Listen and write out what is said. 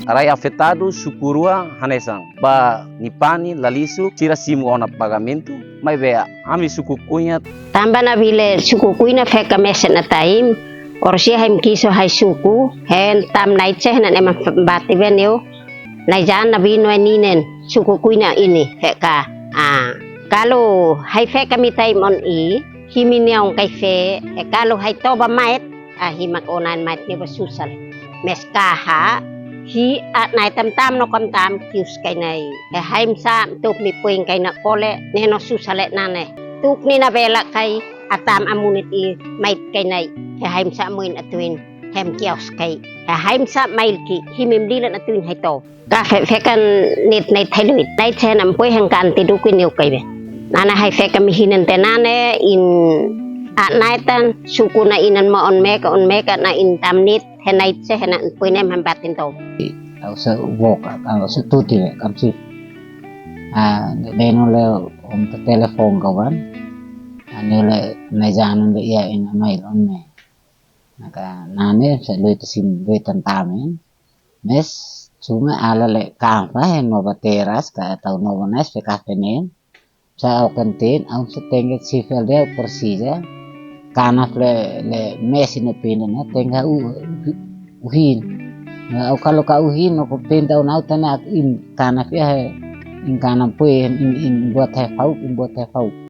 Arai afetado sukurua hanesang. Ba nipani lalisu sira simu ona pagamento. Mai bea ami suku kunya. Tamba na bile suku kuina feka meset na taim. Orsi haim kiso hai suku. Hen tam nai ceh na emang bati benyo. Nai jan na bino ninen suku kuina ini feka. Kalau hai feka mitai mon i. Himiniong kay fe. Kalau hai toba mait. Himak onan mait ni basusal. Meskaha. Hi at nai tam no kam tam kius kay nai. Haim sa tuk mi puing kay na kole. Neno susalet na ne. Tuk ni na bela kay atam amunit i mait kay nai. Haim sa muin atuin. Hem kios kay. Haim sa mail ki. Himim dilan atuin hay to. Ka fekan nit nai thaluit. Nai chen am puy hang kan tidukin niyo kay be. Nana hay feka mihinan tenane in at nai tan suku na inan mo on meka na in tam nit. Henai che hena puy nem ham batin to. Tao sa ubok ang sa tuti kamsi. Deno le om ta telepon kawan. Ano le na janan le ya in mail on me. Naka nane sa luit sim luit tantamen. Mes cuma ala le kampa hen no bateras ka tau no banes pe kafenen. Sa au kantin au sa tenget sifel de persija. Kanaf le mesin pina na tenga uhin. Au kalau ka uhin no pinta unau tanak in kanaf ya in kanam pui in buat hefau